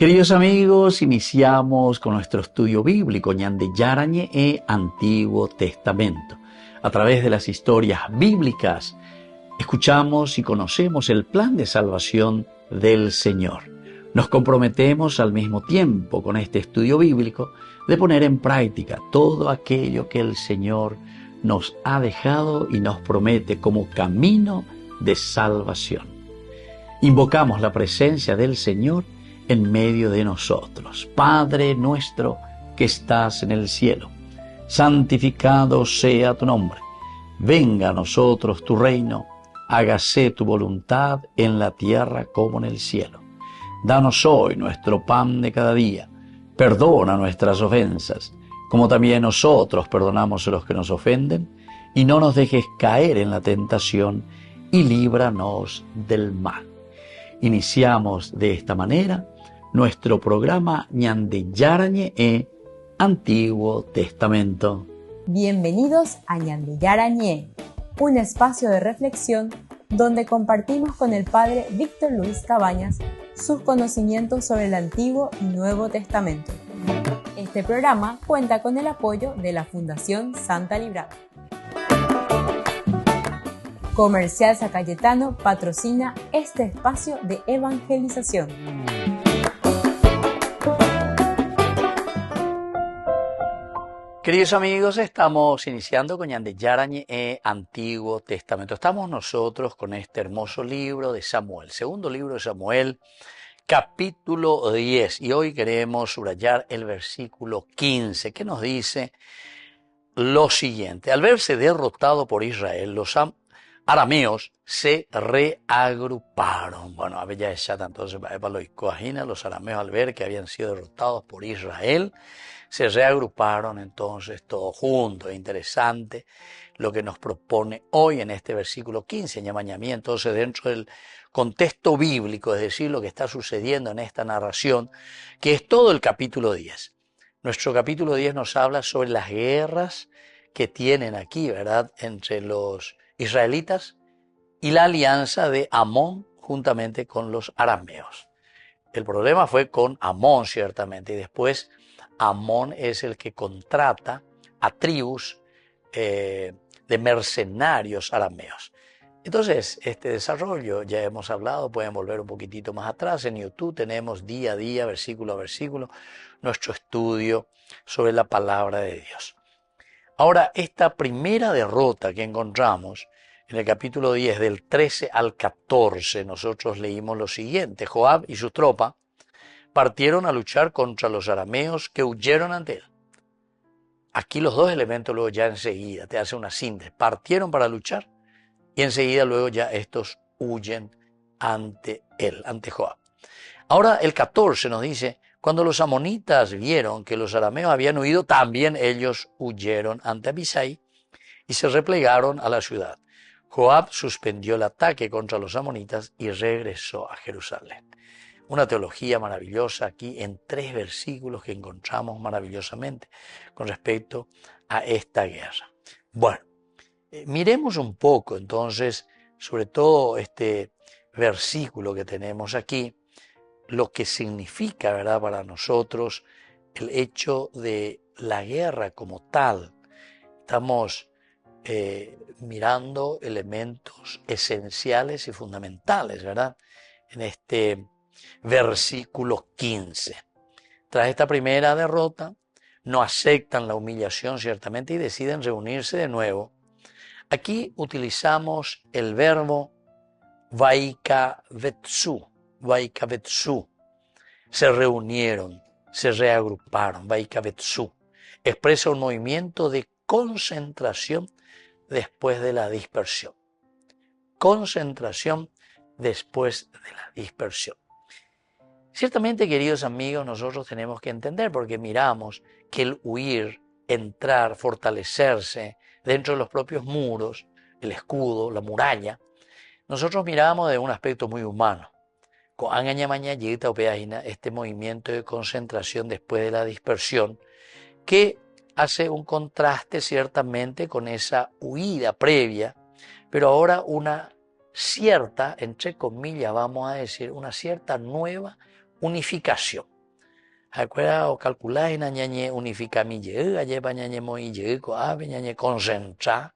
Queridos amigos, iniciamos con nuestro estudio bíblico Ñande Yarañe e Antiguo Testamento. A través de las historias bíblicas, escuchamos y conocemos el plan de salvación del Señor. Nos comprometemos al mismo tiempo con este estudio bíblico de poner en práctica todo aquello que el Señor nos ha dejado y nos promete como camino de salvación. Invocamos la presencia del Señor en medio de nosotros. Padre nuestro que estás en el cielo, santificado sea tu nombre. Venga a nosotros tu reino, hágase tu voluntad en la tierra como en el cielo. Danos hoy nuestro pan de cada día. Perdona nuestras ofensas, como también nosotros perdonamos a los que nos ofenden, y no nos dejes caer en la tentación, y líbranos del mal. Iniciamos de esta manera nuestro programa Ñande Yarañe e Antiguo Testamento. Bienvenidos a Ñande Yarañe, un espacio de reflexión donde compartimos con el Padre Víctor Luis Cabañas sus conocimientos sobre el Antiguo y Nuevo Testamento. Este programa cuenta con el apoyo de la Fundación Santa Librada. Comercial San Cayetano patrocina este espacio de evangelización. Queridos amigos, estamos iniciando con Ñande Yarañe e Antiguo Testamento. Estamos nosotros con este hermoso libro de Samuel, segundo libro de Samuel, capítulo 10. Y hoy queremos subrayar el versículo 15, que nos dice lo siguiente. Al verse derrotado por Israel, los arameos se reagruparon. Bueno, había esa entonces, los arameos al ver que habían sido derrotados por Israel, se reagruparon entonces todos juntos. Es interesante lo que nos propone hoy en este versículo 15, ñamañamí, entonces dentro del contexto bíblico, es decir, lo que está sucediendo en esta narración, que es todo el capítulo 10. Nuestro capítulo 10 nos habla sobre las guerras que tienen aquí, ¿verdad?, entre los israelitas y la alianza de Amón juntamente con los arameos. El problema fue con Amón, ciertamente, y después Amón es el que contrata a tribus de mercenarios arameos. Entonces, este desarrollo ya hemos hablado, pueden volver un poquitito más atrás. En YouTube tenemos día a día, versículo a versículo, nuestro estudio sobre la palabra de Dios. Ahora, esta primera derrota que encontramos en el capítulo 10, del 13 al 14, nosotros leímos lo siguiente. Joab y su tropa partieron a luchar contra los arameos que huyeron ante él. Aquí los dos elementos luego ya enseguida te hace una síntesis. Partieron para luchar y enseguida luego ya estos huyen ante él, ante Joab. Ahora el 14 nos dice, cuando los amonitas vieron que los arameos habían huido, también ellos huyeron ante Abisai y se replegaron a la ciudad. Joab suspendió el ataque contra los amonitas y regresó a Jerusalén. Una teología maravillosa aquí en 3 versículos que encontramos maravillosamente con respecto a esta guerra. Bueno, miremos un poco entonces, sobre todo este versículo que tenemos aquí, lo que significa, ¿verdad?, para nosotros el hecho de la guerra como tal. Estamos mirando elementos esenciales y fundamentales, ¿verdad?, en este versículo 15. Tras esta primera derrota, no aceptan la humillación ciertamente y deciden reunirse de nuevo. Aquí utilizamos el verbo vaikavetsu. Se reunieron, se reagruparon, vaikavetsu. Expresa un movimiento de concentración después de la dispersión. Concentración después de la dispersión. Ciertamente, queridos amigos, nosotros tenemos que entender, porque miramos que el huir, entrar, fortalecerse dentro de los propios muros, el escudo, la muralla, nosotros miramos de un aspecto muy humano. Este movimiento de concentración después de la dispersión, que hace un contraste ciertamente con esa huida previa, pero ahora una cierta, entre comillas vamos a decir, una cierta nueva unificación. Acuerda o calcular en ñañe unifica mi lleva ñañe moi llego ave ñañe concentra,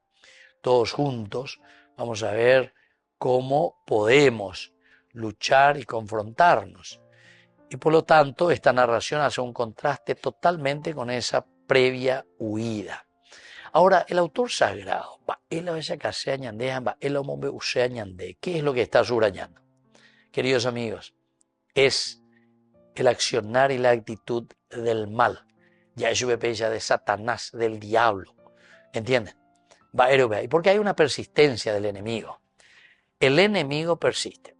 todos juntos. Vamos a ver cómo podemos luchar y confrontarnos. Y por lo tanto, esta narración hace un contraste totalmente con esa previa huida. Ahora, el autor sagrado, ¿qué es lo que está subrayando? Queridos amigos, es el accionar y la actitud del mal. Ya es de Satanás, del diablo. ¿Entienden? Y porque hay una persistencia del enemigo. El enemigo persiste.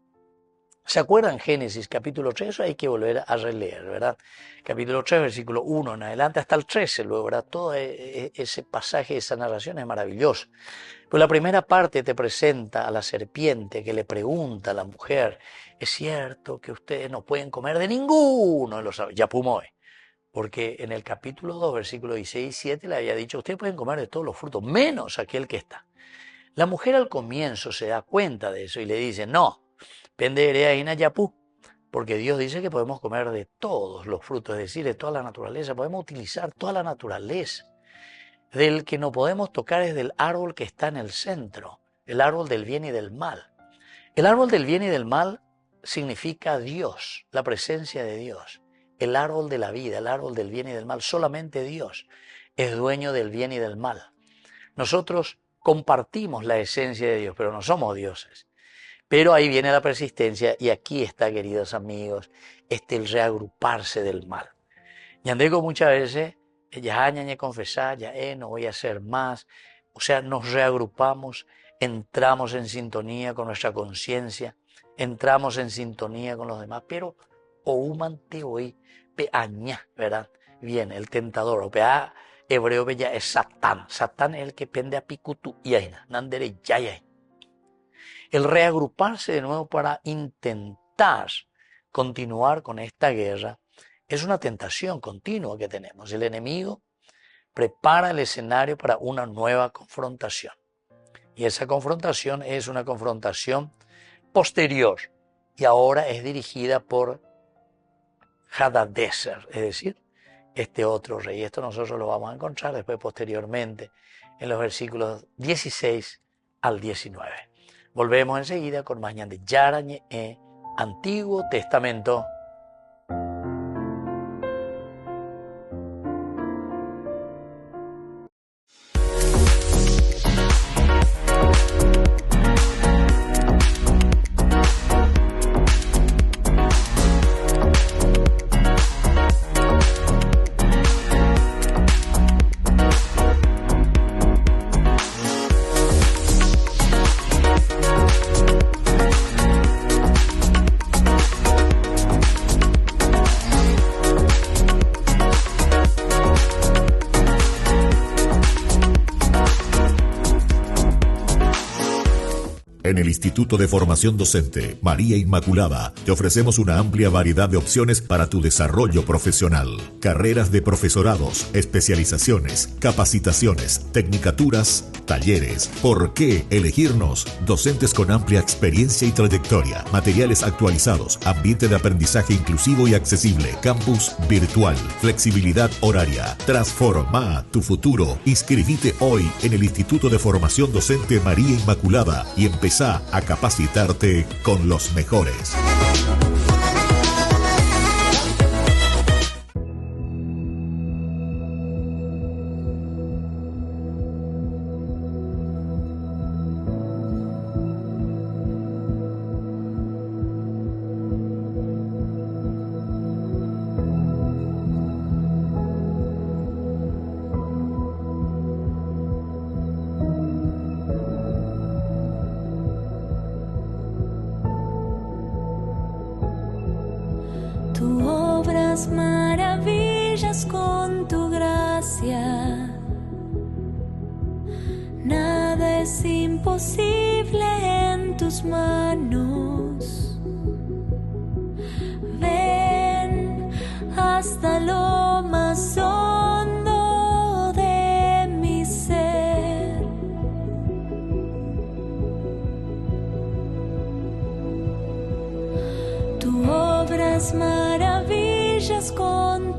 ¿Se acuerdan Génesis capítulo 3? Eso hay que volver a releer, ¿verdad? Capítulo 3, versículo 1 en adelante hasta el 13, luego, ¿verdad? Todo ese pasaje, esa narración es maravilloso. Pues la primera parte te presenta a la serpiente que le pregunta a la mujer, ¿es cierto que ustedes no pueden comer de ninguno de los yapumoe? Porque en el capítulo 2, versículo 16 y 17 le había dicho, ustedes pueden comer de todos los frutos, menos aquel que está. La mujer al comienzo se da cuenta de eso y le dice, no, porque Dios dice que podemos comer de todos los frutos, es decir, de toda la naturaleza, podemos utilizar toda la naturaleza. Del que no podemos tocar es del árbol que está en el centro, el árbol del bien y del mal. El árbol del bien y del mal significa Dios, la presencia de Dios. El árbol de la vida, el árbol del bien y del mal, solamente Dios es dueño del bien y del mal. Nosotros compartimos la esencia de Dios, pero no somos dioses. Pero ahí viene la persistencia y aquí está, queridos amigos, el reagruparse del mal. Ñandego muchas veces, ya confesar, no voy a hacer más. O sea, nos reagrupamos, entramos en sintonía con nuestra conciencia, entramos en sintonía con los demás, pero oumante hoy, peaña, ¿verdad? Viene el tentador, o pea hebreo ya es Satán. Satán es el que pende a picutu y aina, nandere yaya. El reagruparse de nuevo para intentar continuar con esta guerra es una tentación continua que tenemos. El enemigo prepara el escenario para una nueva confrontación. Y esa confrontación es una confrontación posterior y ahora es dirigida por Hadadezer, es decir, este otro rey. Esto nosotros lo vamos a encontrar después posteriormente en los versículos 16 al 19. Volvemos enseguida con más ñande Yarañe Antiguo Testamento. En el Instituto de Formación Docente María Inmaculada te ofrecemos una amplia variedad de opciones para tu desarrollo profesional. Carreras de profesorados, especializaciones, capacitaciones, tecnicaturas, talleres. ¿Por qué elegirnos? Docentes con amplia experiencia y trayectoria, materiales actualizados, ambiente de aprendizaje inclusivo y accesible, campus virtual, flexibilidad horaria. Transforma tu futuro. Inscribite hoy en el Instituto de Formación Docente María Inmaculada y empezá a capacitarte con los mejores. Tú obras maravillas con tu gracia. Nada es imposible en tus manos. Ven hasta lo más hondo de mi ser. Tú obras maravillas con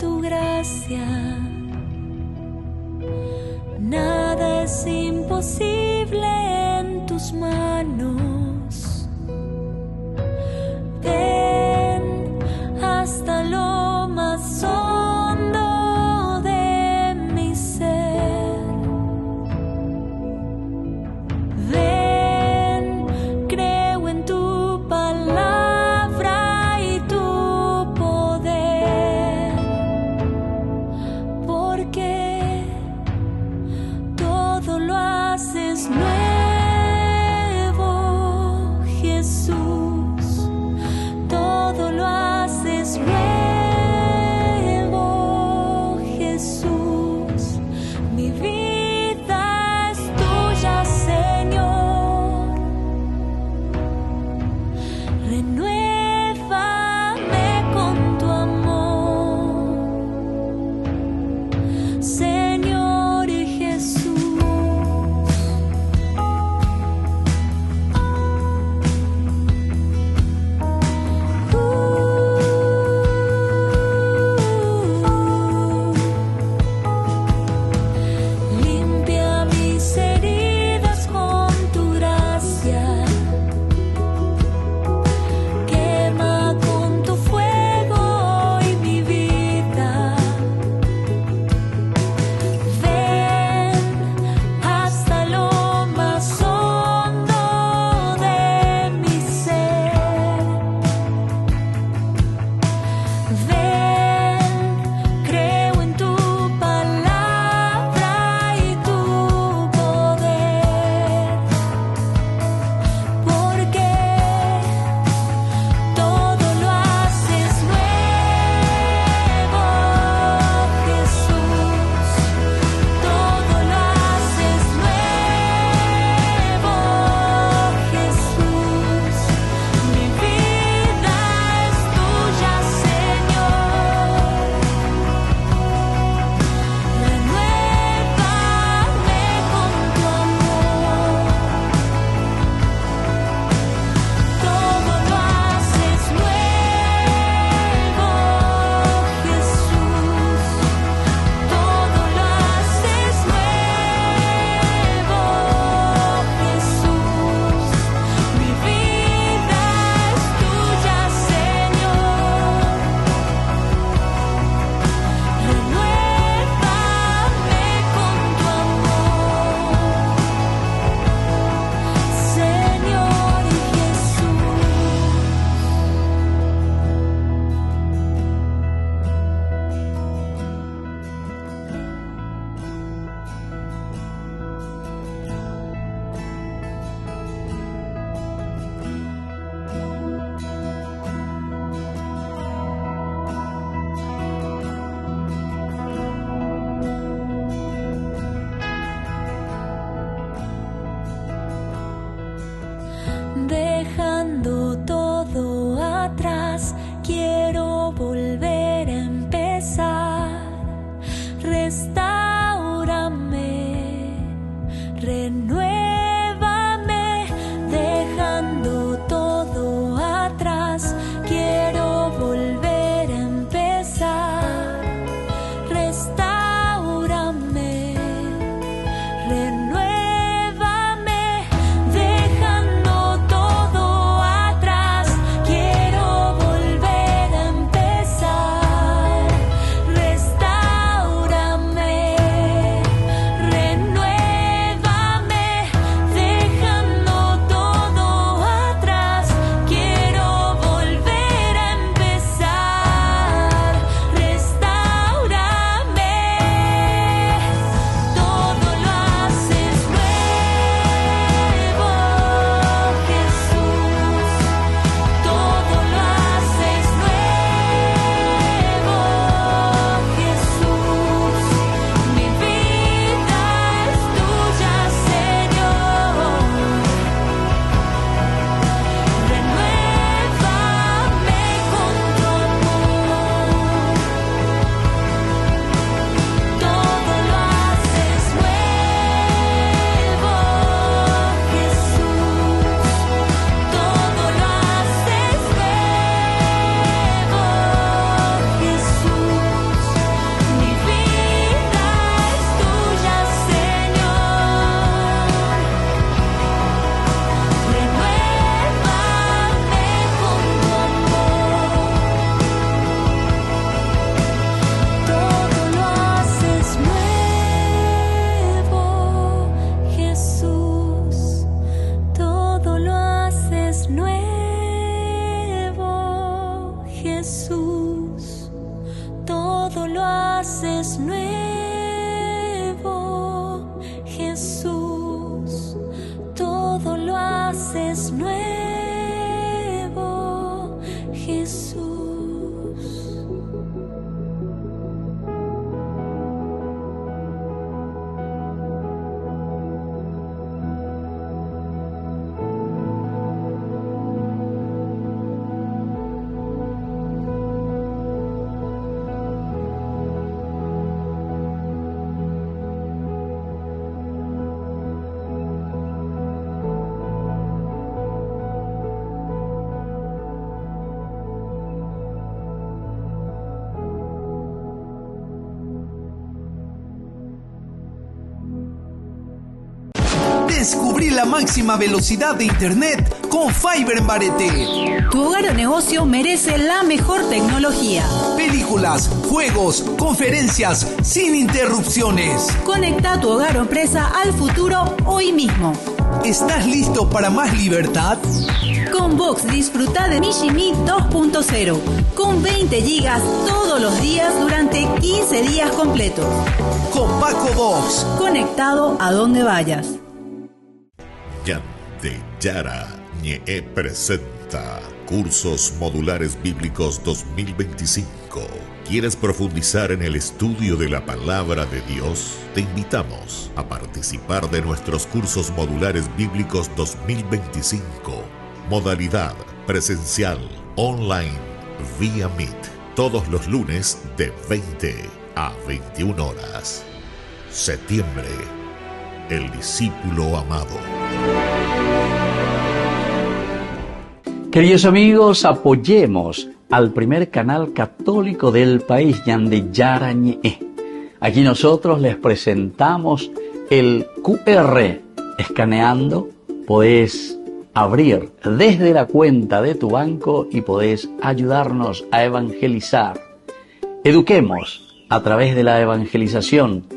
lo haces nuevo, Jesús, todo lo haces nuevo, Jesús. Descubrí la máxima velocidad de internet con Fiber en Barete. Tu hogar o negocio merece la mejor tecnología. Películas, juegos, conferencias, sin interrupciones. Conecta tu hogar o empresa al futuro hoy mismo. ¿Estás listo para más libertad? Con Vox disfruta de Mishimi 2.0 con 20 gigas todos los días durante 15 días completos. Con Paco Vox. Conectado a donde vayas. Yara Ñe presenta Cursos Modulares Bíblicos 2025. ¿Quieres profundizar en el estudio de la Palabra de Dios? Te invitamos a participar de nuestros Cursos Modulares Bíblicos 2025. Modalidad presencial, online, vía Meet. Todos los lunes de 20 a 21 horas. Septiembre. El discípulo amado. Queridos amigos, apoyemos al primer canal católico del país, Ñande Yara Ñe. Aquí nosotros les presentamos el QR. Escaneando, podés abrir desde la cuenta de tu banco y podés ayudarnos a evangelizar. Eduquemos a través de la evangelización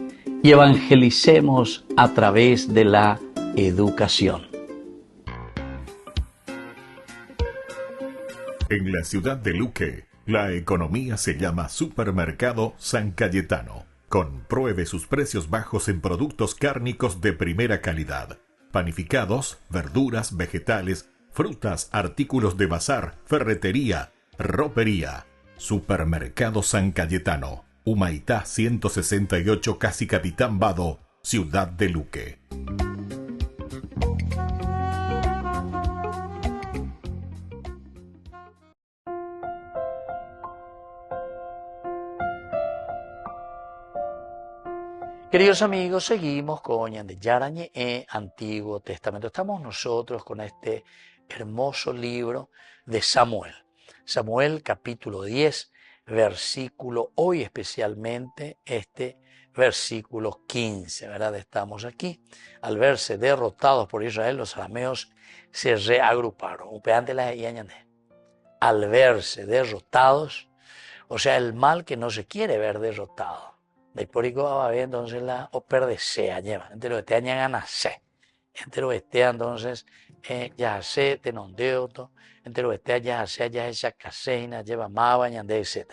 y evangelicemos a través de la educación. En la ciudad de Luque, la economía se llama Supermercado San Cayetano. Compruebe sus precios bajos en productos cárnicos de primera calidad. Panificados, verduras, vegetales, frutas, artículos de bazar, ferretería, ropería. Supermercado San Cayetano. Humaitá 168, casi Capitán Vado, ciudad de Luque. Queridos amigos, seguimos con Ñande Yara Ñe, Antiguo Testamento. Estamos nosotros con este hermoso libro de Samuel. Samuel capítulo 10, versículo, hoy especialmente este versículo 15, ¿verdad? Estamos aquí. Al verse derrotados por Israel, los arameos se reagruparon. Al verse derrotados, o sea, el mal que no se quiere ver derrotado. De por ahí va a ver entonces la operdesea lleva. Entre los que te ganas se. Entre los que entonces ya se te non deoto. Entre los que ya se ya esa caseina lleva mava ñande, etc.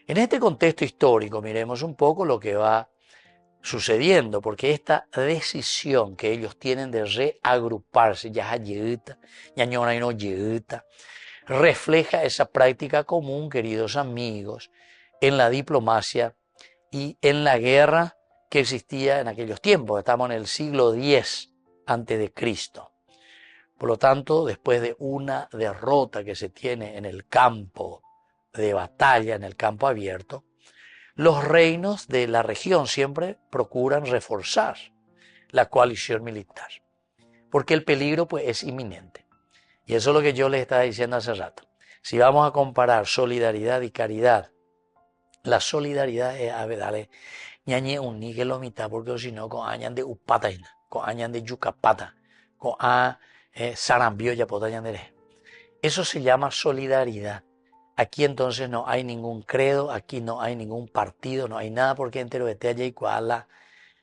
En este contexto histórico miremos un poco lo que va sucediendo, porque esta decisión que ellos tienen de reagruparse, ya llegita, ñañona y no llegita, refleja esa práctica común, queridos amigos, en la diplomacia y en la guerra que existía en aquellos tiempos. Estamos en el siglo X antes de Cristo. Por lo tanto, después de una derrota que se tiene en el campo de batalla, en el campo abierto, los reinos de la región siempre procuran reforzar la coalición militar, porque el peligro pues es inminente. Y eso es lo que yo les estaba diciendo hace rato. Si vamos a comparar solidaridad y caridad, la solidaridad es a ver, dale, ñañe un níquel o mitad, porque si no, con añan de upata, con añan de yucapata, con a sarambio ya pota ñandere. Eso se llama solidaridad. Aquí entonces no hay ningún credo, aquí no hay ningún partido, no hay nada, porque entero este allá y cuala,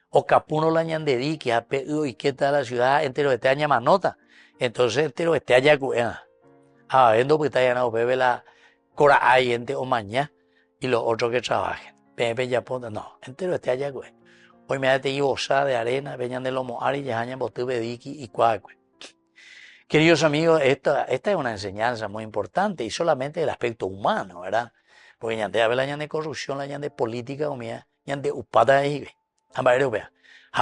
o capuno la ñandedí, que ha pedido y qué tal la ciudad, entero este aña manota. Entonces entero este allá cuena. Vendo pues está llenado bebe la cora hay gente o mañana. Y los otros que trabajen. Pepe ya ponte, no, entero este allá, güey. Hoy me da te ibosa de arena, venían de lomo, ari, yahaña, botu, bediki y cuacue. Queridos amigos, esta es una enseñanza muy importante y solamente del aspecto humano, ¿verdad? Porque ya de la de corrupción, la de política, o mía, ya de upata de ibe.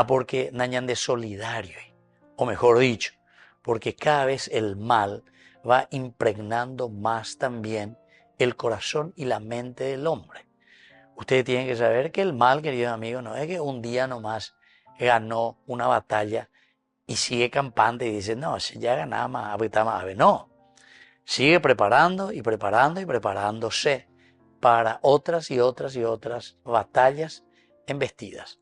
Porque nañan de solidario, o mejor dicho, porque cada vez el mal va impregnando más también el corazón y la mente del hombre. Ustedes tienen que saber que el mal, queridos amigos, no es que un día nomás ganó una batalla y sigue campante y dice, no, si ya ganamos, no. Sigue preparando y preparando y preparándose para otras y otras y otras batallas embestidas.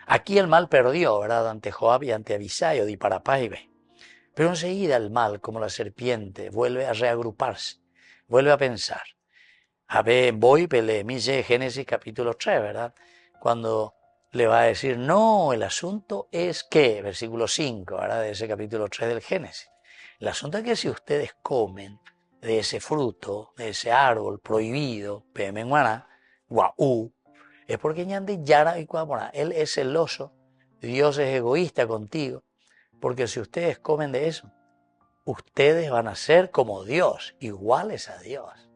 Aquí el mal perdió, ¿verdad? Ante Joab y ante Abisai o Diparapaibe. Pero enseguida el mal, como la serpiente, vuelve a reagruparse, vuelve a pensar. A ver, voy, Miche, Génesis capítulo 3, ¿verdad? Cuando le va a decir, no, el asunto es que, versículo 5, ¿verdad? De ese capítulo 3 del Génesis. El asunto es que si ustedes comen de ese fruto, de ese árbol prohibido, Pemenguana, Guau, es porque ñande yara y cuapona. Él es celoso, Dios es egoísta contigo, porque si ustedes comen de eso, ustedes van a ser como Dios, iguales a Dios.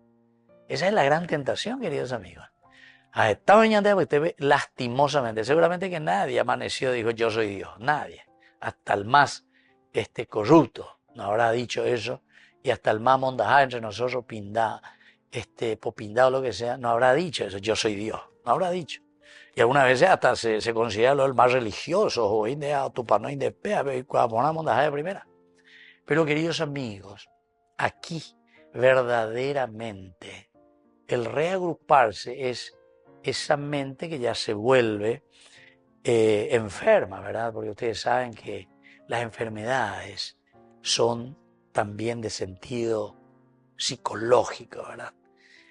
Esa es la gran tentación, queridos amigos. A esta mañana usted ve lastimosamente, seguramente que nadie amaneció y dijo yo soy Dios, nadie. Hasta el más corrupto no habrá dicho eso, y hasta el más mondajá entre nosotros, pindá, popindá o lo que sea, no habrá dicho eso, yo soy Dios, no habrá dicho. Y algunas veces hasta se considera el más religioso, o tupano indepea, cuando mondajá de primera. Pero queridos amigos, aquí verdaderamente el reagruparse es esa mente que ya se vuelve enferma, ¿verdad? Porque ustedes saben que las enfermedades son también de sentido psicológico, ¿verdad?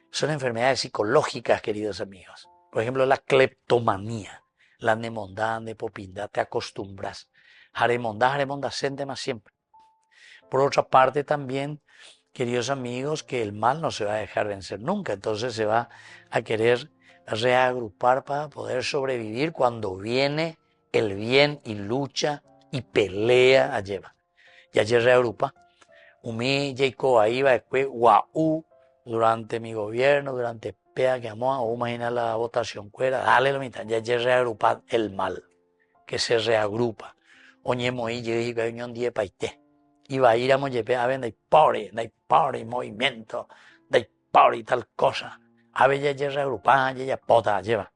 Son enfermedades psicológicas, queridos amigos. Por ejemplo, la cleptomanía, la nemondá, nepopindá, te acostumbras. Jaremondá, sente más siempre. Por otra parte también, queridos amigos, que el mal no se va a dejar vencer nunca, entonces se va a querer reagrupar para poder sobrevivir cuando viene el bien y lucha y pelea a lleva. Y allí reagrupa. Umi, Jacob, ahí va después, guau, durante mi gobierno, durante PEA que amo, o imagina la votación cuera, dale la mitad, ya allí reagrupa el mal, que se reagrupa. Oñemo y yo dije que hay un día paité. Y va a ir a Moyepe a ver, no hay pobre movimiento, no hay pobre tal cosa. A ver, ya reagrupada, ya pota, lleva.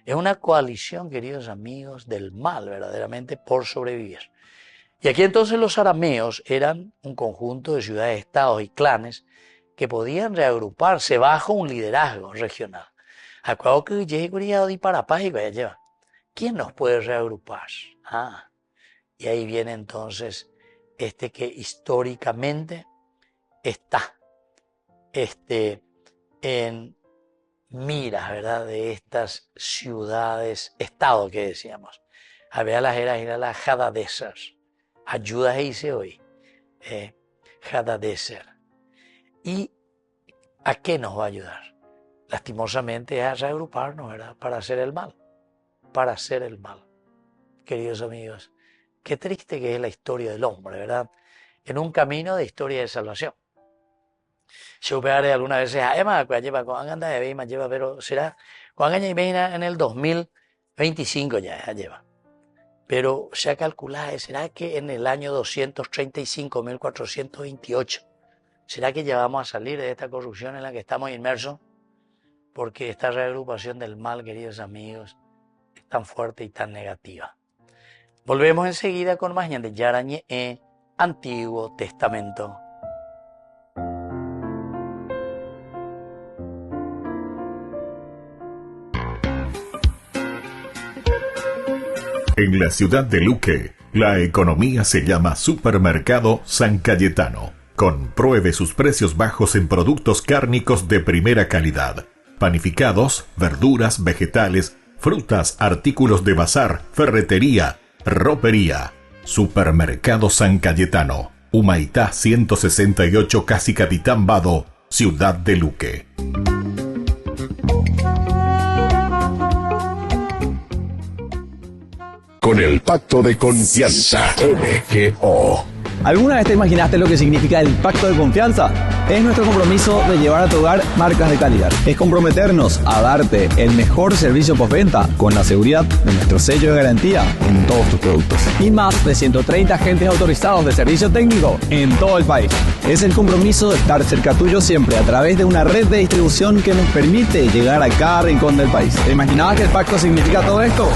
Es una coalición, queridos amigos, del mal, verdaderamente, por sobrevivir. Y aquí entonces los arameos eran un conjunto de ciudades, estados y clanes que podían reagruparse bajo un liderazgo regional. ¿Quién nos puede reagrupar? Y ahí viene entonces que históricamente está en miras, ¿verdad?, de estas ciudades, estado que decíamos. A ver, las eras las Hadadeser. Ayudas hice hoy. Hadadeser. ¿Y a qué nos va a ayudar? Lastimosamente es a reagruparnos, ¿verdad?, para hacer el mal. Para hacer el mal. Queridos amigos, qué triste que es la historia del hombre, ¿verdad? En un camino de historia de salvación. Yo pegaré algunas veces a Emma, lleva con anda de Beima, lleva, pero será con Anga y Beina en el 2025 ya lleva. Pero se ha calculado, ¿será que en el año 235.428, será que ya vamos a salir de esta corrupción en la que estamos inmersos? Porque esta reagrupación del mal, queridos amigos, es tan fuerte y tan negativa. Volvemos enseguida con más de Yarañe Antiguo Testamento. En la ciudad de Luque, la economía se llama Supermercado San Cayetano. Compruebe sus precios bajos en productos cárnicos de primera calidad. Panificados, verduras, vegetales, frutas, artículos de bazar, ferretería, ropería. Supermercado San Cayetano. Humaitá 168, Casi Capitán Vado, ciudad de Luque. con el Pacto de Confianza, MGO. ¿Alguna vez te imaginaste lo que significa el Pacto de Confianza? Es nuestro compromiso de llevar a tu hogar marcas de calidad. Es comprometernos a darte el mejor servicio postventa con la seguridad de nuestro sello de garantía en todos tus productos. Y más de 130 agentes autorizados de servicio técnico en todo el país. Es el compromiso de estar cerca tuyo siempre a través de una red de distribución que nos permite llegar a cada rincón del país. ¿Te imaginabas que el pacto significa todo esto?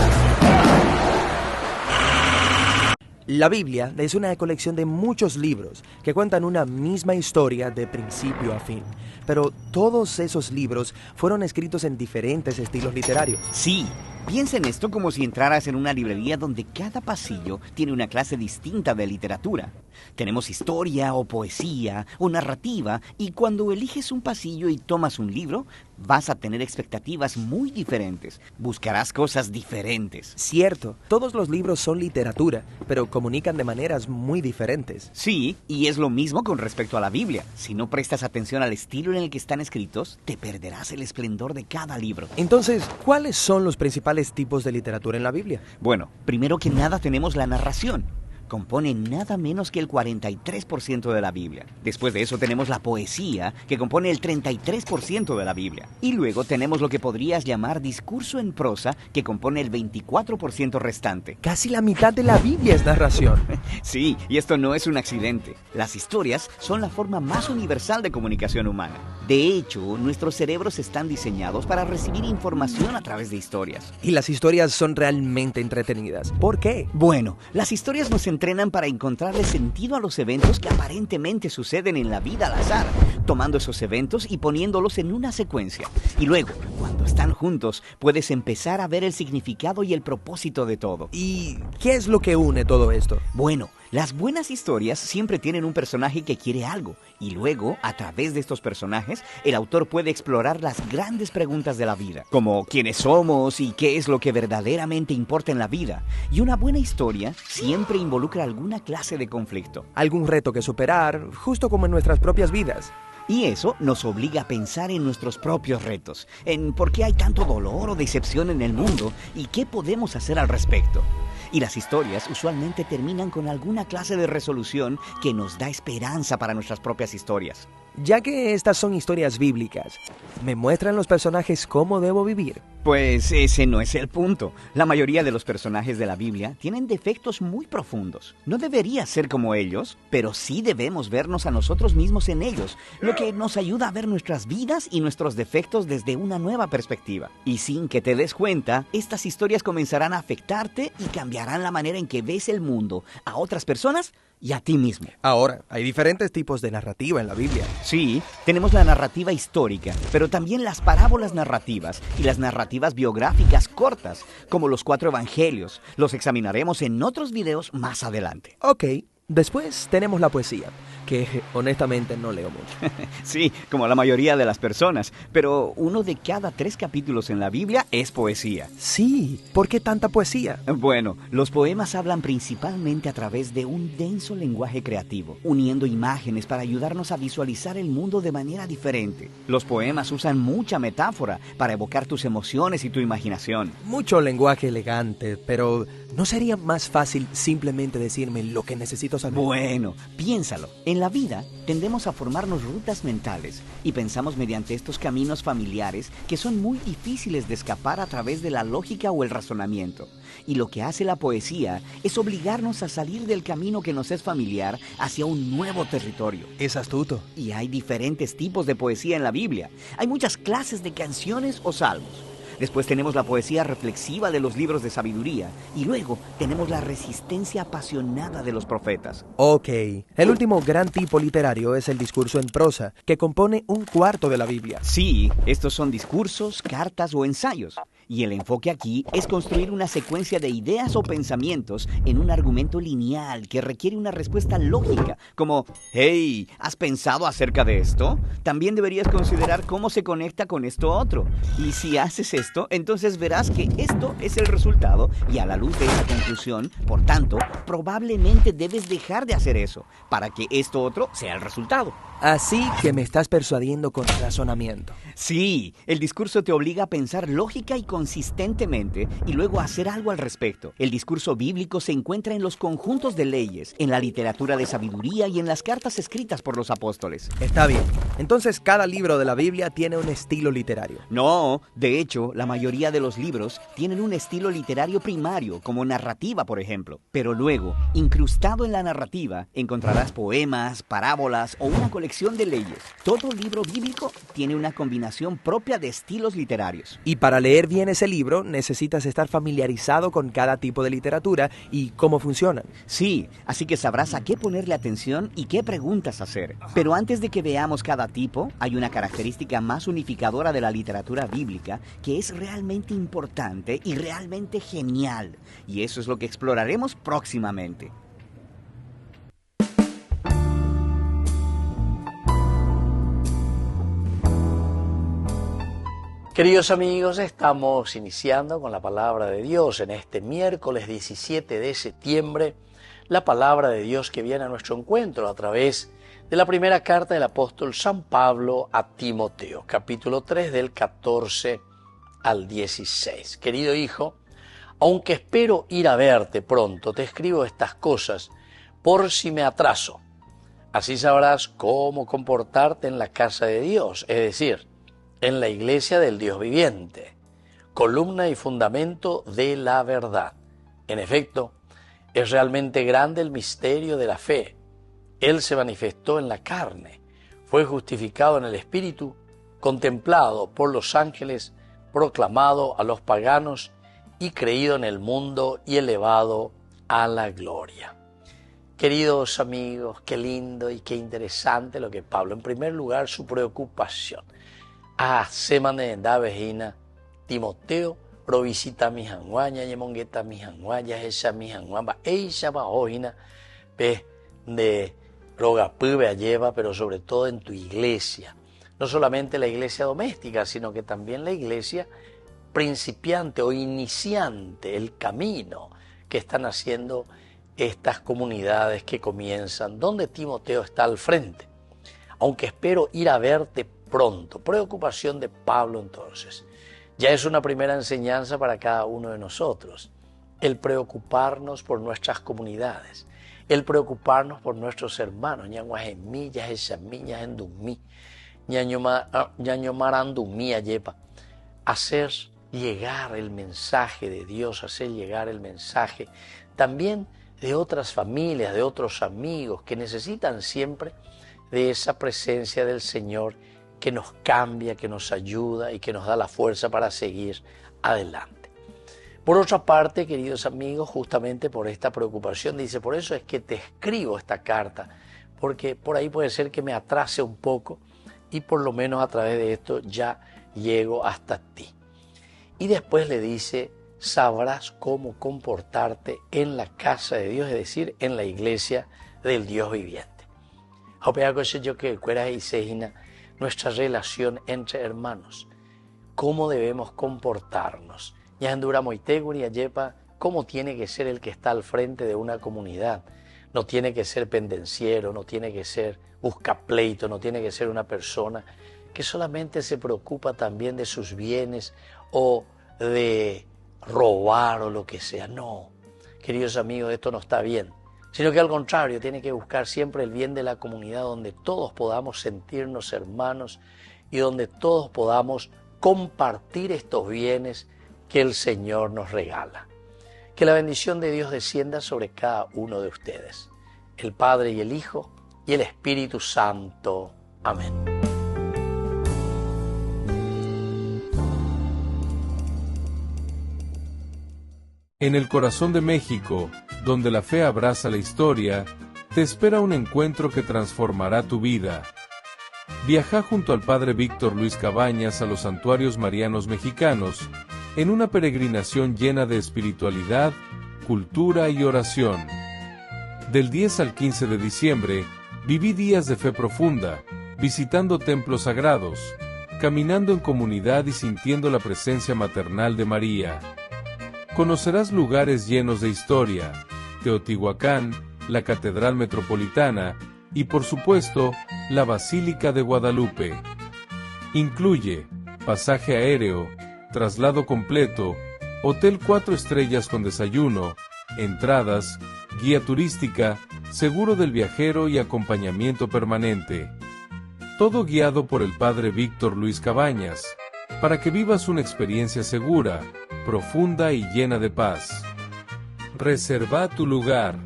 La Biblia es una colección de muchos libros que cuentan una misma historia de principio a fin. Pero todos esos libros fueron escritos en diferentes estilos literarios. Sí, piensa en esto como si entraras en una librería donde cada pasillo tiene una clase distinta de literatura. Tenemos historia o poesía o narrativa, y cuando eliges un pasillo y tomas un libro, vas a tener expectativas muy diferentes. Buscarás cosas diferentes. Cierto, todos los libros son literatura, pero comunican de maneras muy diferentes. Sí, y es lo mismo con respecto a la Biblia. Si no prestas atención al estilo en el que están escritos, te perderás el esplendor de cada libro. Entonces, ¿cuáles son los principales tipos de literatura en la Biblia? Bueno, primero que nada tenemos la narración. Compone nada menos que el 43% de la Biblia. Después de eso tenemos la poesía, que compone el 33% de la Biblia. Y luego tenemos lo que podrías llamar discurso en prosa, que compone el 24% restante. Casi la mitad de la Biblia es narración. Sí, y esto no es un accidente. Las historias son la forma más universal de comunicación humana. De hecho, nuestros cerebros están diseñados para recibir información a través de historias. Y las historias son realmente entretenidas. ¿Por qué? Bueno, las historias nos entrenan para encontrarle sentido a los eventos que aparentemente suceden en la vida al azar, tomando esos eventos y poniéndolos en una secuencia. Y luego, cuando están juntos, puedes empezar a ver el significado y el propósito de todo. ¿Y qué es lo que une todo esto? Bueno, las buenas historias siempre tienen un personaje que quiere algo, y luego, a través de estos personajes, el autor puede explorar las grandes preguntas de la vida, como quiénes somos y qué es lo que verdaderamente importa en la vida. Y una buena historia siempre involucra alguna clase de conflicto. Algún reto que superar, justo como en nuestras propias vidas. Y eso nos obliga a pensar en nuestros propios retos, en por qué hay tanto dolor o decepción en el mundo y qué podemos hacer al respecto. Y las historias usualmente terminan con alguna clase de resolución que nos da esperanza para nuestras propias historias. Ya que estas son historias bíblicas, ¿me muestran los personajes cómo debo vivir? Pues ese no es el punto. La mayoría de los personajes de la Biblia tienen defectos muy profundos. No debería ser como ellos, pero sí debemos vernos a nosotros mismos en ellos, lo que nos ayuda a ver nuestras vidas y nuestros defectos desde una nueva perspectiva. Y sin que te des cuenta, estas historias comenzarán a afectarte y cambiarán la manera en que ves el mundo, a otras personas y a ti mismo. Ahora, hay diferentes tipos de narrativa en la Biblia. Sí, tenemos la narrativa histórica, pero también las parábolas narrativas y las narrativas biográficas cortas, como los 4 evangelios. Los examinaremos en otros videos más adelante. Ok, después tenemos la poesía, que honestamente no leo mucho. Sí, como la mayoría de las personas, pero 1 de cada 3 capítulos en la Biblia es poesía. Sí, ¿por qué tanta poesía? Bueno, los poemas hablan principalmente a través de un denso lenguaje creativo, uniendo imágenes para ayudarnos a visualizar el mundo de manera diferente. Los poemas usan mucha metáfora para evocar tus emociones y tu imaginación. Mucho lenguaje elegante, pero ¿no sería más fácil simplemente decirme lo que necesito saber? Bueno, piénsalo. En la vida tendemos a formarnos rutas mentales y pensamos mediante estos caminos familiares que son muy difíciles de escapar a través de la lógica o el razonamiento. Y lo que hace la poesía es obligarnos a salir del camino que nos es familiar hacia un nuevo territorio. Es astuto. Y hay diferentes tipos de poesía en la Biblia. Hay muchas clases de canciones o salmos. Después tenemos la poesía reflexiva de los libros de sabiduría. Y luego tenemos la resistencia apasionada de los profetas. Ok. El último gran tipo literario es el discurso en prosa, que compone 1/4 de la Biblia. Sí, estos son discursos, cartas o ensayos. Y el enfoque aquí es construir una secuencia de ideas o pensamientos en un argumento lineal que requiere una respuesta lógica, como «Hey, ¿has pensado acerca de esto? También deberías considerar cómo se conecta con esto otro. Y si haces esto, entonces verás que esto es el resultado y a la luz de esa conclusión, por tanto, probablemente debes dejar de hacer eso para que esto otro sea el resultado». Así que me estás persuadiendo con razonamiento. Sí, el discurso te obliga a pensar lógica y consistentemente y luego a hacer algo al respecto. El discurso bíblico se encuentra en los conjuntos de leyes, en la literatura de sabiduría y en las cartas escritas por los apóstoles. Está bien. Entonces cada libro de la Biblia tiene un estilo literario. No, de hecho, la mayoría de los libros tienen un estilo literario primario, como narrativa, por ejemplo. Pero luego, incrustado en la narrativa, encontrarás poemas, parábolas o una colección de leyes. Todo libro bíblico tiene una combinación propia de estilos literarios. Y para leer bien ese libro necesitas estar familiarizado con cada tipo de literatura y cómo funcionan. Sí, así que sabrás a qué ponerle atención y qué preguntas hacer. Pero antes de que veamos cada tipo, hay una característica más unificadora de la literatura bíblica que es realmente importante y realmente genial. Y eso es lo que exploraremos próximamente. Queridos amigos, estamos iniciando con la palabra de Dios en este miércoles 17 de septiembre, la palabra de Dios que viene a nuestro encuentro a través de la primera carta del apóstol San Pablo a Timoteo, capítulo 3 del 14 al 16. Querido hijo, aunque espero ir a verte pronto, te escribo estas cosas por si me atraso. Así sabrás cómo comportarte en la casa de Dios, es decir, en la iglesia del Dios viviente, columna y fundamento de la verdad. En efecto, es realmente grande el misterio de la fe. Él se manifestó en la carne, fue justificado en el Espíritu, contemplado por los ángeles, proclamado a los paganos y creído en el mundo y elevado a la gloria. Queridos amigos, qué lindo y qué interesante lo que Pablo, en primer lugar, su preocupación. Semana da vejina, Timoteo, provisita mi hanguaña, yemongueta mi hanguaña, esa mi hanguamba, ella va ojina, de rogapube lleva, pero sobre todo en tu iglesia. No solamente la iglesia doméstica, sino que también la iglesia principiante o iniciante, el camino que están haciendo estas comunidades que comienzan, donde Timoteo está al frente. Aunque espero ir a verte pronto. Preocupación de Pablo entonces. Ya es una primera enseñanza para cada uno de nosotros. El preocuparnos por nuestras comunidades. El preocuparnos por nuestros hermanos. Ñanguas en millas, esamillas en dumí. Ñañomarandumí ayepa. Hacer llegar el mensaje de Dios, hacer llegar el mensaje también de otras familias, de otros amigos que necesitan siempre de esa presencia del Señor que nos cambia, que nos ayuda y que nos da la fuerza para seguir adelante. Por otra parte, queridos amigos, justamente por esta preocupación, dice, por eso es que te escribo esta carta, porque por ahí puede ser que me atrase un poco y por lo menos a través de esto ya llego hasta ti. Y después le dice, sabrás cómo comportarte en la casa de Dios, es decir, en la iglesia del Dios viviente. Nuestra relación entre hermanos, cómo debemos comportarnos. Cómo tiene que ser el que está al frente de una comunidad. No tiene que ser pendenciero, no tiene que ser buscapleito, no tiene que ser una persona que solamente se preocupa también de sus bienes o de robar o lo que sea. No, queridos amigos, esto no está bien. Sino que al contrario, tiene que buscar siempre el bien de la comunidad donde todos podamos sentirnos hermanos y donde todos podamos compartir estos bienes que el Señor nos regala. Que la bendición de Dios descienda sobre cada uno de ustedes, el Padre y el Hijo y el Espíritu Santo. Amén. En el corazón de México, donde la fe abraza la historia, te espera un encuentro que transformará tu vida. Viaja junto al Padre Víctor Luis Cabañas a los santuarios marianos mexicanos, en una peregrinación llena de espiritualidad, cultura y oración. Del 10 al 15 de diciembre, viví días de fe profunda, visitando templos sagrados, caminando en comunidad y sintiendo la presencia maternal de María. Conocerás lugares llenos de historia, Teotihuacán, la Catedral Metropolitana y, por supuesto, la Basílica de Guadalupe. Incluye pasaje aéreo, traslado completo, hotel 4 estrellas con desayuno, entradas, guía turística, seguro del viajero y acompañamiento permanente. Todo guiado por el padre Víctor Luis Cabañas, para que vivas una experiencia segura, profunda y llena de paz. Reserva tu lugar.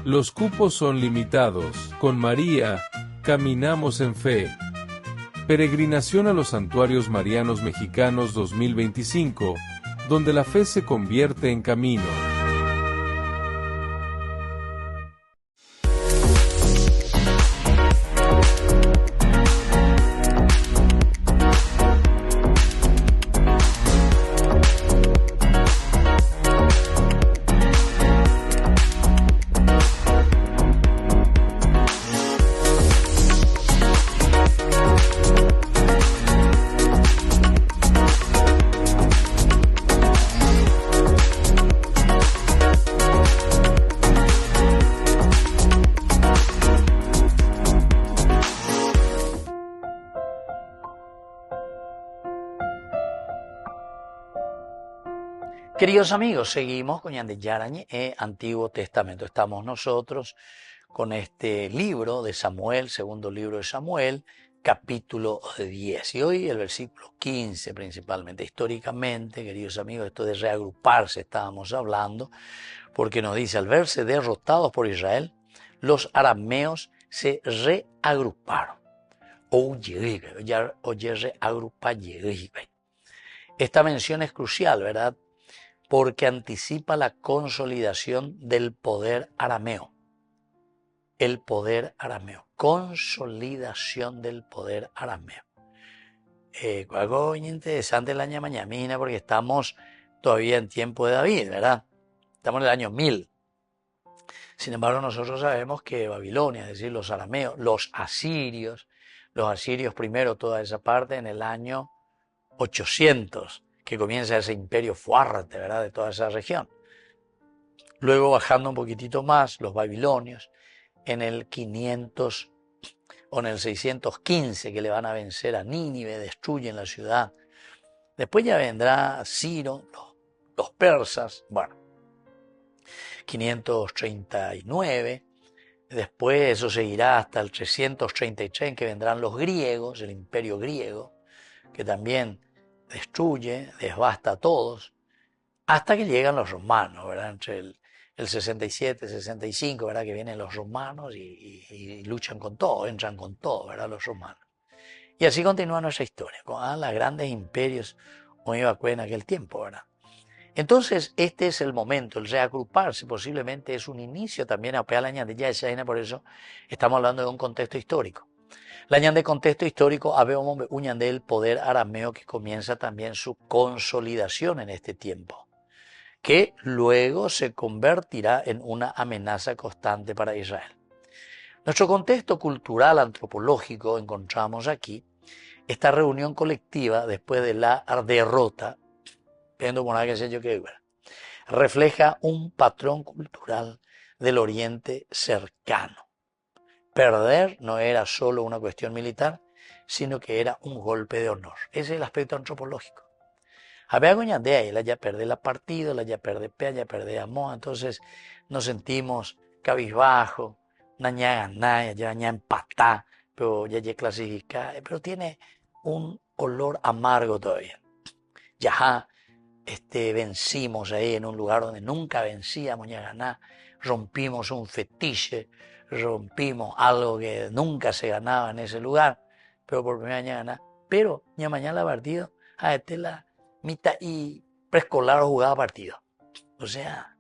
Los cupos son limitados. Con María, caminamos en fe. Peregrinación a los Santuarios Marianos Mexicanos 2025, donde la fe se convierte en camino. Queridos amigos, seguimos con Ñande Yarañe Antiguo Testamento. Estamos nosotros con este libro de Samuel, segundo libro de Samuel, capítulo 10. Y hoy el versículo 15 principalmente. Históricamente, queridos amigos, esto de reagruparse estábamos hablando, porque nos dice, al verse derrotados por Israel, los arameos se reagruparon. Esta mención es crucial, ¿verdad? Porque anticipa la consolidación del poder arameo. El poder arameo. Consolidación del poder arameo. Algo interesante el año mañana, porque estamos todavía en tiempo de David, ¿verdad? Estamos en el año 1000. Sin embargo, nosotros sabemos que Babilonia, es decir, los arameos, los asirios primero, toda esa parte en el año 800, que comienza ese imperio fuerte, ¿verdad?, de toda esa región. Luego, bajando un poquitito más, los babilonios, en el 500 o en el 615, que le van a vencer a Nínive, destruyen la ciudad. Después ya vendrá Ciro, los persas, bueno, 539. Después eso seguirá hasta el 333, que vendrán los griegos, el imperio griego, que también destruye, devasta a todos, hasta que llegan los romanos, ¿verdad? Entre el 67, 65, ¿verdad? Que vienen los romanos y luchan con todo, entran con todo, ¿verdad? Los romanos. Y así continúa nuestra historia, con los grandes imperios en aquel tiempo, ¿verdad? Entonces, este es el momento, el reagruparse posiblemente es un inicio también a la Ñande Yarañe, por eso estamos hablando de un contexto histórico. La Ñande contexto histórico, habemos un del poder arameo que comienza también su consolidación en este tiempo, que luego se convertirá en una amenaza constante para Israel. Nuestro contexto cultural antropológico encontramos aquí esta reunión colectiva después de la derrota, refleja un patrón cultural del Oriente cercano. Perder no era solo una cuestión militar, sino que era un golpe de honor. Ese es el aspecto antropológico. Ella ya pierde la partida, ya pierde pea, ya pierde amor, entonces nos sentimos cabizbajo, ya empatá, pero ya clasificada, pero tiene un olor amargo todavía. Ya vencimos ahí en un lugar donde nunca vencíamos, ya ganá, rompimos un fetiche, rompimos algo que nunca se ganaba en ese lugar, pero por primera mañana, pero ya mañana el partido, la mitad y preescolar jugaba partido. O sea,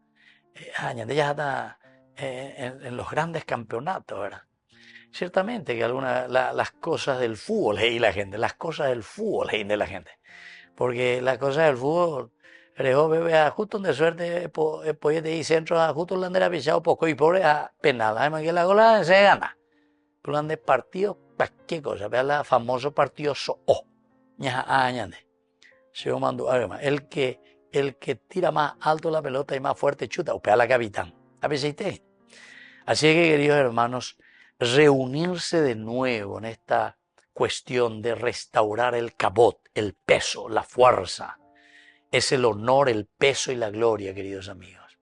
ya está en los grandes campeonatos, ¿verdad? Ciertamente que las cosas del fútbol leí la gente, porque las cosas del fútbol, justo donde suerte, poyete y centro, justo donde era pichado poco y pobre a penal, además que la gola se gana. Pero de partido, ¿qué cosa? Vea la famoso partido el que tira más alto la pelota y más fuerte chuta, o pega la capitán. Así que, queridos hermanos, reunirse de nuevo en esta cuestión de restaurar el cabot, el peso, la fuerza. Es el honor, el peso y la gloria, queridos amigos.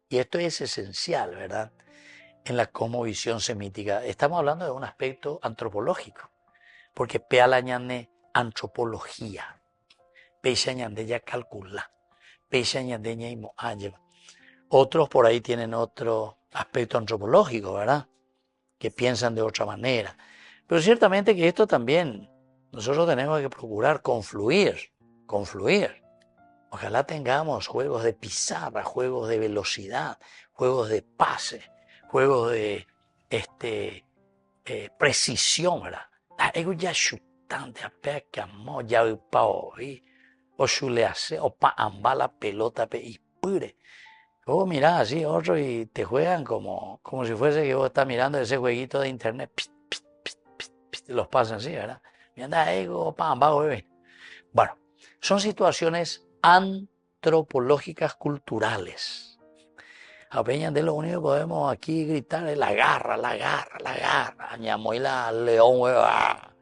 Y esto es esencial, ¿verdad? En la cosmovisión semítica. Estamos hablando de un aspecto antropológico, porque pealañane antropología, peishañande ya calcula, peishañande ya imoayeva. Otros por ahí tienen otro aspecto antropológico, ¿verdad? Que piensan de otra manera. Pero ciertamente que esto también nosotros tenemos que procurar confluir. Ojalá tengamos juegos de pizarra, juegos de velocidad, juegos de pase, juegos de precisión, ¿verdad? Algo ya chutante, apeca, ya o chulease, o pa amba la pelota y pure. Vos mirás así otro y te juegan como si fuese que vos estás mirando ese jueguito de internet. Los pasan así, ¿verdad? Mira, ego, pa amba, bebé. Bueno, son situaciones antropológicas culturales. A Peña de lo único que podemos aquí gritar es la garra, ñamoila, león, hueva,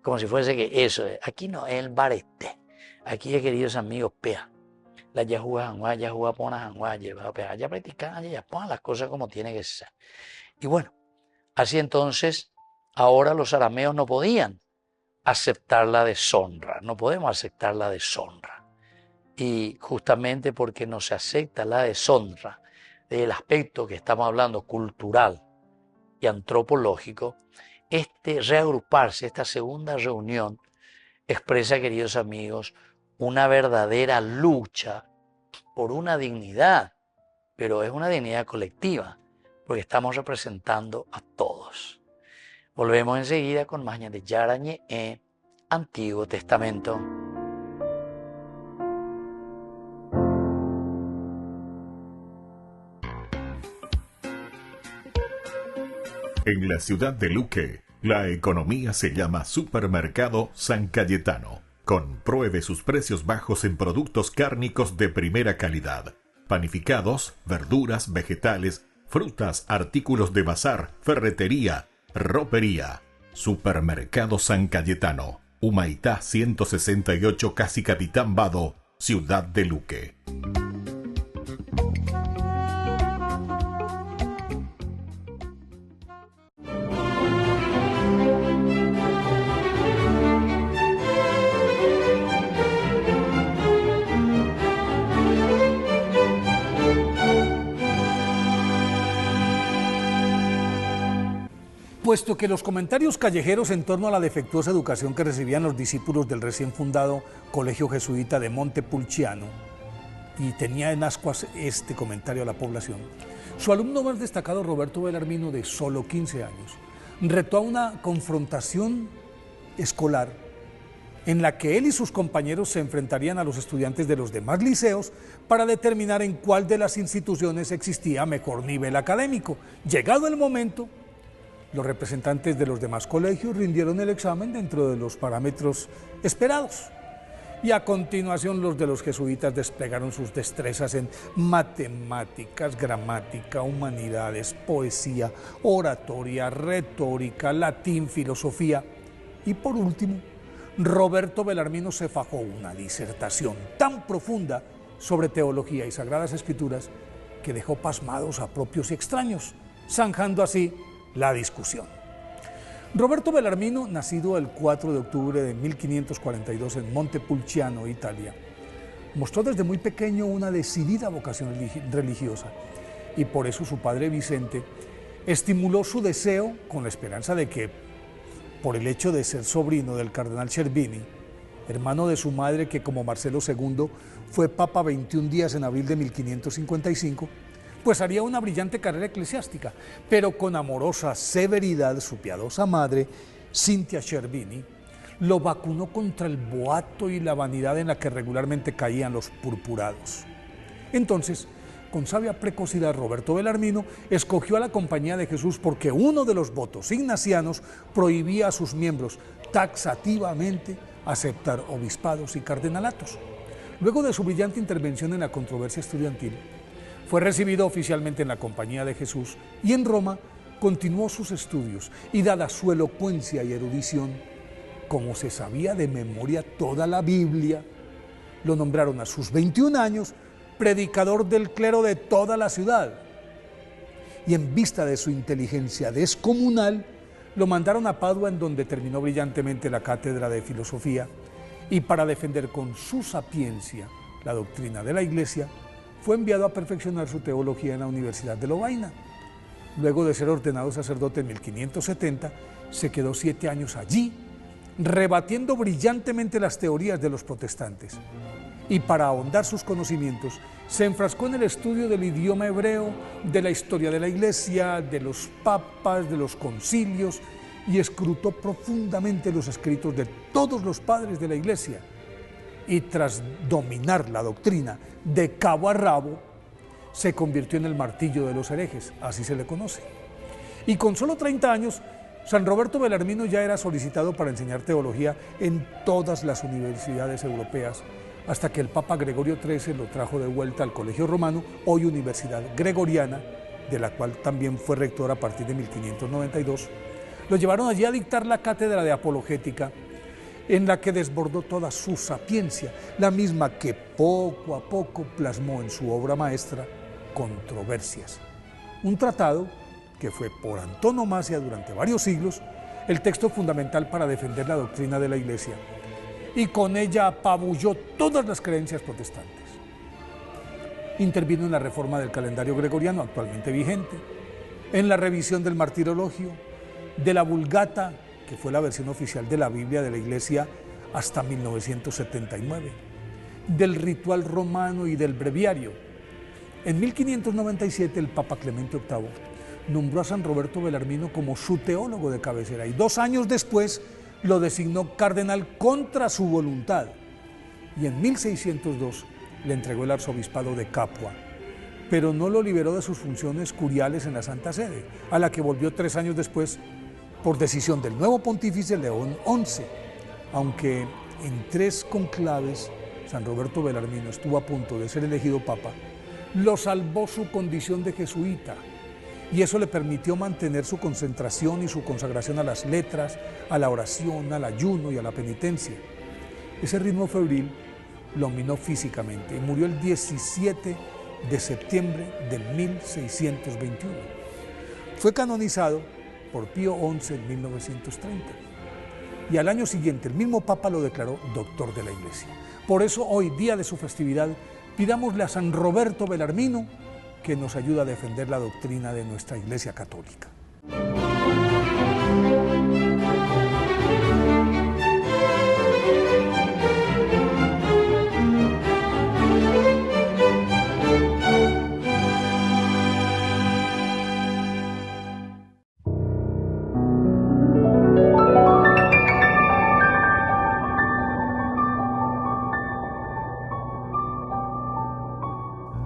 como si fuese que eso es. Aquí no es el barete. Aquí es, queridos amigos, pea. La ya juega, pona, ya practican, ya pongan las cosas como tiene que ser. Y bueno, así entonces, ahora los arameos no podían aceptar la deshonra, no podemos aceptar la deshonra. Y justamente porque no se acepta la deshonra del aspecto que estamos hablando cultural y antropológico, reagruparse, esta segunda reunión, expresa, queridos amigos, una verdadera lucha por una dignidad, pero es una dignidad colectiva, porque estamos representando a todos. Volvemos enseguida con más de Yarañe en Antiguo Testamento. En la ciudad de Luque, la economía se llama Supermercado San Cayetano. Compruebe sus precios bajos en productos cárnicos de primera calidad. Panificados, verduras, vegetales, frutas, artículos de bazar, ferretería, ropería. Supermercado San Cayetano. Humaitá 168, Casi Capitán Vado, ciudad de Luque. Puesto que los comentarios callejeros en torno a la defectuosa educación que recibían los discípulos del recién fundado Colegio Jesuita de Montepulciano, y tenía en ascuas este comentario a la población, su alumno más destacado, Roberto Belarmino, de solo 15 años, retó a una confrontación escolar en la que él y sus compañeros se enfrentarían a los estudiantes de los demás liceos para determinar en cuál de las instituciones existía mejor nivel académico. Llegado el momento, los representantes de los demás colegios rindieron el examen dentro de los parámetros esperados. Y a continuación los de los jesuitas desplegaron sus destrezas en matemáticas, gramática, humanidades, poesía, oratoria, retórica, latín, filosofía. Y por último, Roberto Belarmino se fajó una disertación tan profunda sobre teología y sagradas escrituras que dejó pasmados a propios y extraños, zanjando así la discusión. Roberto Belarmino, nacido el 4 de octubre de 1542 en Montepulciano, Italia, mostró desde muy pequeño una decidida vocación religiosa y por eso su padre Vicente estimuló su deseo con la esperanza de que, por el hecho de ser sobrino del cardenal Chervini, hermano de su madre que como Marcelo II fue papa 21 días en abril de 1555, pues haría una brillante carrera eclesiástica, pero con amorosa severidad su piadosa madre, Cintia Chervini, lo vacunó contra el boato y la vanidad en la que regularmente caían los purpurados. Entonces, con sabia precocidad, Roberto Belarmino escogió a la Compañía de Jesús porque uno de los votos ignacianos prohibía a sus miembros taxativamente aceptar obispados y cardenalatos. Luego de su brillante intervención en la controversia estudiantil, fue recibido oficialmente en la Compañía de Jesús y en Roma continuó sus estudios y dada su elocuencia y erudición, como se sabía de memoria toda la Biblia, lo nombraron a sus 21 años predicador del clero de toda la ciudad. Y en vista de su inteligencia descomunal, lo mandaron a Padua, en donde terminó brillantemente la cátedra de filosofía, y para defender con su sapiencia la doctrina de la Iglesia, fue enviado a perfeccionar su teología en la Universidad de Lovaina. Luego de ser ordenado sacerdote en 1570, se quedó 7 años allí, rebatiendo brillantemente las teorías de los protestantes. Y para ahondar sus conocimientos, se enfrascó en el estudio del idioma hebreo, de la historia de la Iglesia, de los papas, de los concilios, y escrutó profundamente los escritos de todos los padres de la Iglesia. Y tras dominar la doctrina de cabo a rabo, se convirtió en el martillo de los herejes, así se le conoce. Y con solo 30 años, San Roberto Belarmino ya era solicitado para enseñar teología en todas las universidades europeas, hasta que el Papa Gregorio XIII lo trajo de vuelta al Colegio Romano, hoy Universidad Gregoriana, de la cual también fue rector a partir de 1592. Lo llevaron allí a dictar la cátedra de apologética, en la que desbordó toda su sapiencia, la misma que poco a poco plasmó en su obra maestra, Controversias. Un tratado que fue por antonomasia durante varios siglos el texto fundamental para defender la doctrina de la Iglesia, y con ella apabulló todas las creencias protestantes. Intervino en la reforma del calendario gregoriano actualmente vigente, en la revisión del martirologio, de la Vulgata, que fue la versión oficial de la Biblia de la Iglesia hasta 1979, del ritual romano y del breviario. En 1597 el Papa Clemente VIII nombró a San Roberto Belarmino como su teólogo de cabecera, y 2 años después lo designó cardenal contra su voluntad, y en 1602 le entregó el arzobispado de Capua, pero no lo liberó de sus funciones curiales en la Santa Sede, a la que volvió 3 años después por decisión del nuevo pontífice León XI, aunque en 3 conclaves San Roberto Belarmino estuvo a punto de ser elegido papa. Lo salvó su condición de jesuita, y eso le permitió mantener su concentración y su consagración a las letras, a la oración, al ayuno y a la penitencia. Ese ritmo febril lo minó físicamente y murió el 17 de septiembre de 1621. Fue canonizado por Pío XI en 1930, y al año siguiente el mismo Papa lo declaró doctor de la Iglesia. Por eso hoy, día de su festividad, pidámosle a San Roberto Belarmino que nos ayude a defender la doctrina de nuestra Iglesia Católica.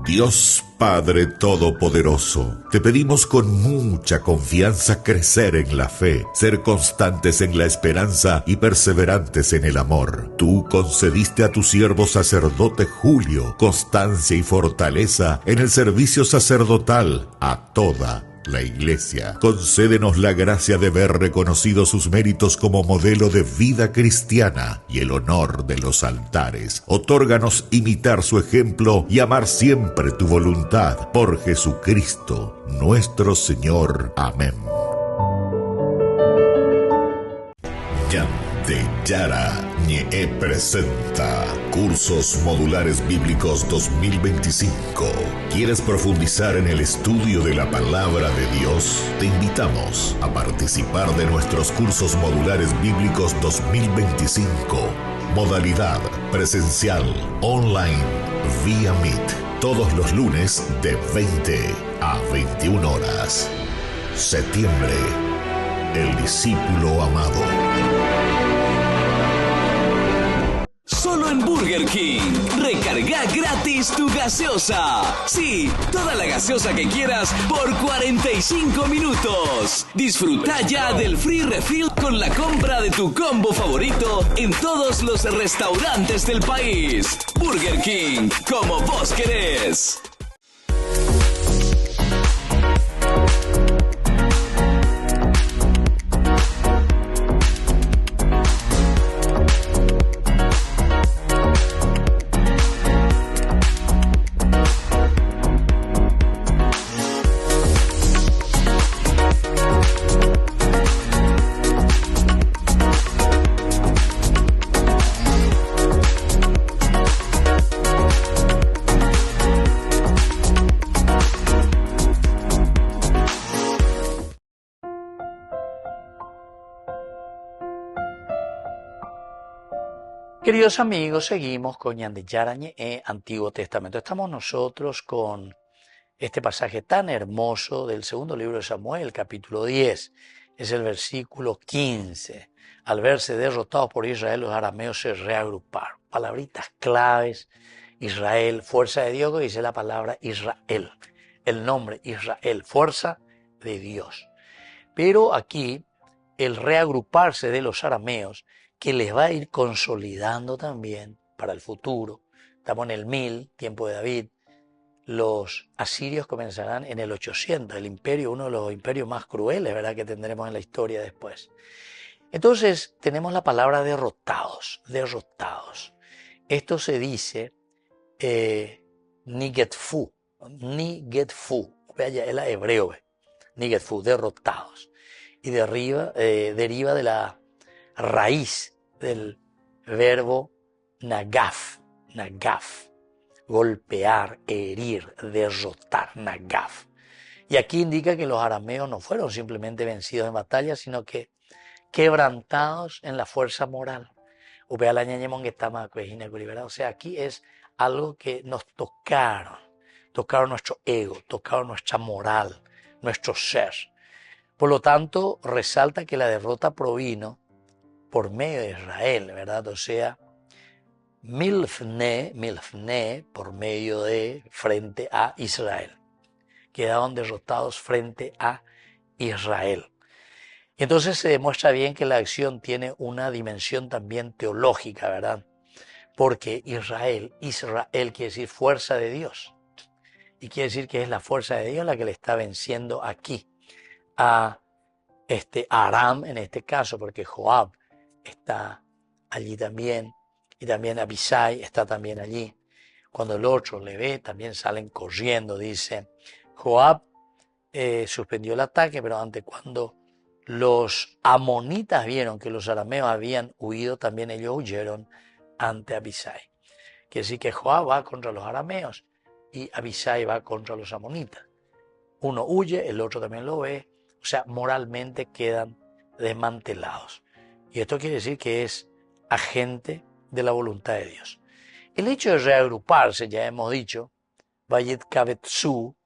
Dios Padre Todopoderoso, te pedimos con mucha confianza crecer en la fe, ser constantes en la esperanza y perseverantes en el amor. Tú concediste a tu siervo sacerdote Julio constancia y fortaleza en el servicio sacerdotal a toda la Iglesia. Concédenos la gracia de ver reconocidos sus méritos como modelo de vida cristiana y el honor de los altares. Otórganos imitar su ejemplo y amar siempre tu voluntad. Por Jesucristo, nuestro Señor. Amén. Yara Ñe presenta Cursos Modulares Bíblicos 2025. ¿Quieres profundizar en el estudio de la Palabra de Dios? Te invitamos a participar de nuestros Cursos Modulares Bíblicos 2025. Modalidad presencial, online, vía Meet. Todos los lunes de 20 a 21 horas. Septiembre. El discípulo amado. Solo en Burger King. Recarga gratis tu gaseosa. Sí, toda la gaseosa que quieras por 45 minutos. Disfruta ya del free refill con la compra de tu combo favorito en todos los restaurantes del país. Burger King, como vos querés. Queridos amigos, seguimos con Ñande Yarañe en Antiguo Testamento. Estamos nosotros con este pasaje tan hermoso del segundo libro de Samuel, capítulo 10. Es el versículo 15. Al verse derrotados por Israel, los arameos se reagruparon. Palabritas claves: Israel, fuerza de Dios, que dice la palabra Israel. El nombre Israel, fuerza de Dios. Pero aquí, el reagruparse de los arameos, que les va a ir consolidando también para el futuro. Estamos en el 1000, tiempo de David. Los asirios comenzarán en el 800, el imperio, uno de los imperios más crueles, ¿verdad?, que tendremos en la historia después. Entonces tenemos la palabra derrotados, derrotados. Esto se dice nigetfu, vaya, es la hebreo, nigetfu, derrotados. Y deriva de la raíz del verbo nagaf, golpear, herir, derrotar, nagaf. Y aquí indica que los arameos no fueron simplemente vencidos en batalla, sino que quebrantados en la fuerza moral. O sea, aquí es algo que nos tocaron nuestro ego, tocaron nuestra moral, nuestro ser. Por lo tanto, resalta que la derrota provino por medio de Israel, ¿verdad? O sea, milfne, por medio de, frente a Israel. Quedaron derrotados frente a Israel. Y entonces se demuestra bien que la acción tiene una dimensión también teológica, ¿verdad? Porque Israel quiere decir fuerza de Dios. Y quiere decir que es la fuerza de Dios la que le está venciendo aquí a Aram, en este caso, porque Joab está allí también, y también Abisai está también allí. Cuando el otro le ve, también salen corriendo, dice. Joab suspendió el ataque, pero cuando los amonitas vieron que los arameos habían huido, también ellos huyeron ante Abisai. Quiere decir que Joab va contra los arameos y Abisai va contra los amonitas. Uno huye, el otro también lo ve, o sea, moralmente quedan desmantelados. Y esto quiere decir que es agente de la voluntad de Dios. El hecho de reagruparse, ya hemos dicho, Vayit Kavetsu,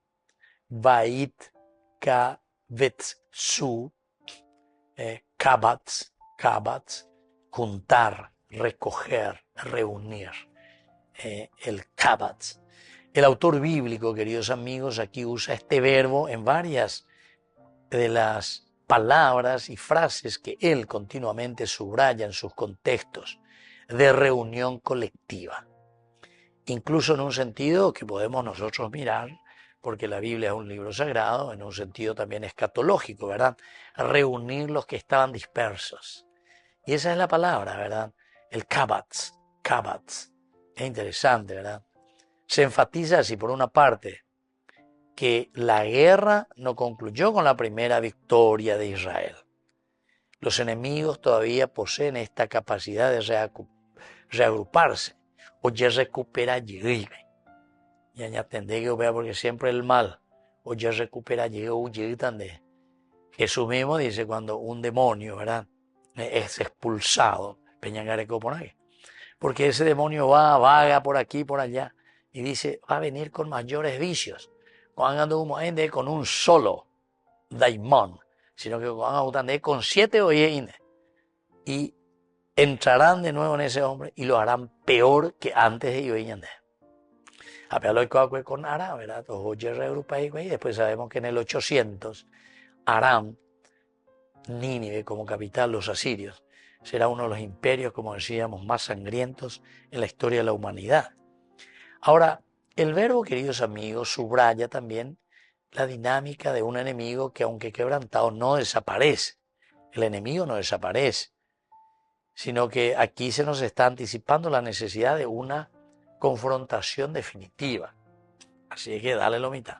Kabatz, juntar, recoger, reunir, el Kabatz. El autor bíblico, queridos amigos, aquí usa este verbo en varias de las palabras y frases que él continuamente subraya en sus contextos de reunión colectiva. Incluso en un sentido que podemos nosotros mirar, porque la Biblia es un libro sagrado, en un sentido también escatológico, ¿verdad? Reunir los que estaban dispersos. Y esa es la palabra, ¿verdad? El kabatz. Es interesante, ¿verdad? Se enfatiza así, por una parte, que la guerra no concluyó con la primera victoria de Israel. Los enemigos todavía poseen esta capacidad de reagruparse o ya recuperar y añatendé que vea porque siempre el mal o ya recupera de Jesús mismo dice cuando un demonio, ¿verdad?, es expulsado, porque ese demonio vaga por aquí, por allá, y dice, va a venir con mayores vicios, con un solo daimon, sino que con 7 oyeines, y entrarán de nuevo en ese hombre y lo harán peor que antes de ellos. Con Aram, ¿verdad? Y después sabemos que en el 800 Aram, Nínive como capital, los asirios, será uno de los imperios, como decíamos, más sangrientos en la historia de la humanidad. Ahora, el verbo, queridos amigos, subraya también la dinámica de un enemigo que, aunque quebrantado, no desaparece. El enemigo no desaparece, sino que aquí se nos está anticipando la necesidad de una confrontación definitiva. Así que dale la mitad.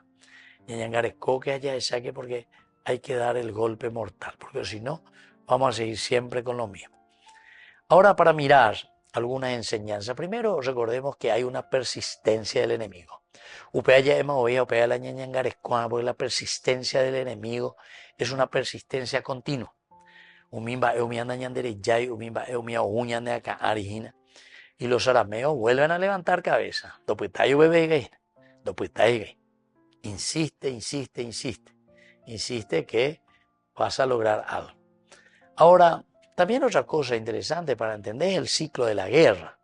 Ñañangaresco que haya saque porque hay que dar el golpe mortal, porque si no, vamos a seguir siempre con lo mismo. Ahora, para mirar algunas enseñanzas, primero recordemos que hay una persistencia del enemigo. Porque la persistencia del enemigo es una persistencia continua. Y los arameos vuelven a levantar cabeza. Insiste, insiste, insiste. Insiste que vas a lograr algo. Ahora, también otra cosa interesante para entender es el ciclo de la guerra.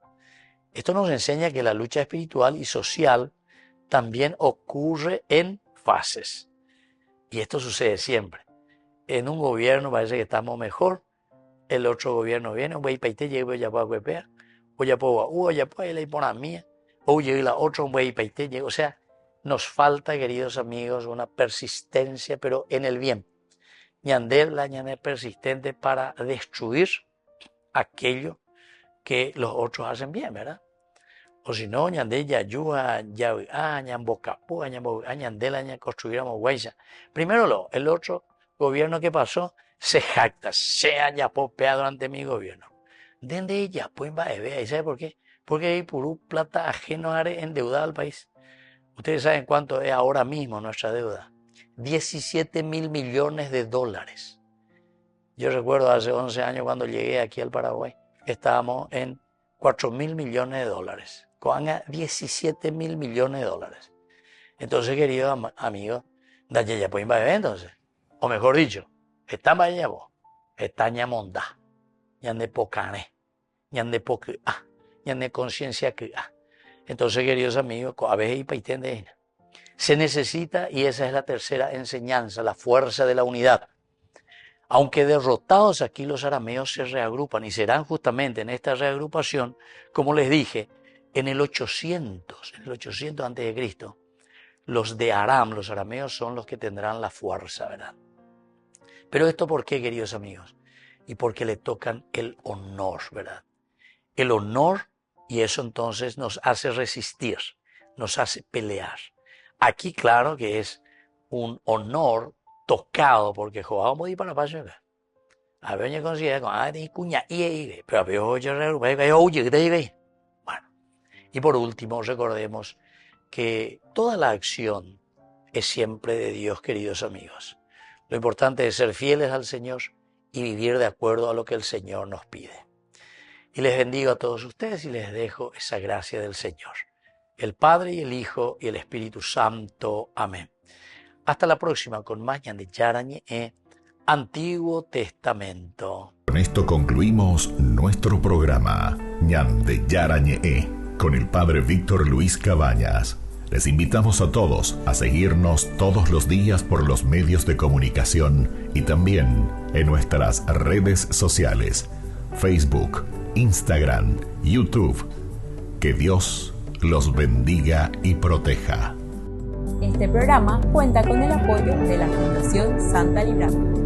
Esto nos enseña que la lucha espiritual y social también ocurre en fases. Y esto sucede siempre. En un gobierno parece que estamos mejor, el otro gobierno viene, o sea, nos falta, queridos amigos, una persistencia, pero en el bien. Ñandel es persistente para destruir aquello que los otros hacen bien, ¿verdad? O si no, Ñandel construyéramos huella. Primero el otro gobierno que pasó se jacta, se haya popeado durante mi gobierno. Desde ella, pues va a ver, ¿y sabe por qué? Porque hay puro plata ajeno a endeudar al país. Ustedes saben cuánto es ahora mismo nuestra deuda. 17.000 millones de dólares. Yo recuerdo hace 11 años cuando llegué aquí al Paraguay, estábamos en 4.000 millones de dólares. Con 17.000 millones de dólares. Entonces, queridos amigos, dalle ya pueden ver entonces. O mejor dicho, está vaya vos, está ñamondá, ñande pocané, ñande poque, ñande conciencia que. Entonces, queridos amigos, a veces se necesita, y esa es la tercera enseñanza, la fuerza de la unidad. Aunque derrotados aquí los arameos se reagrupan y serán justamente en esta reagrupación, como les dije, en el 800 antes de Cristo, los de Aram, los arameos son los que tendrán la fuerza, ¿verdad? Pero esto ¿por qué, queridos amigos? Y porque le tocan el honor, ¿verdad? El honor, y eso entonces nos hace resistir, nos hace pelear. Aquí claro que es un honor tocado, porque Joao muy para paso acá. A ver, considera con cuña y pero bueno, y por último recordemos que toda la acción es siempre de Dios, queridos amigos. Lo importante es ser fieles al Señor y vivir de acuerdo a lo que el Señor nos pide. Y les bendigo a todos ustedes y les dejo esa gracia del Señor. El Padre y el Hijo y el Espíritu Santo. Amén. Hasta la próxima con más Ñande Yarañe, Antiguo Testamento. Con esto concluimos nuestro programa Ñande Yarañe con el Padre Víctor Luis Cabañas. Les invitamos a todos a seguirnos todos los días por los medios de comunicación y también en nuestras redes sociales, Facebook, Instagram, YouTube. Que Dios los bendiga y proteja. Este programa cuenta con el apoyo de la Fundación Santa Librada.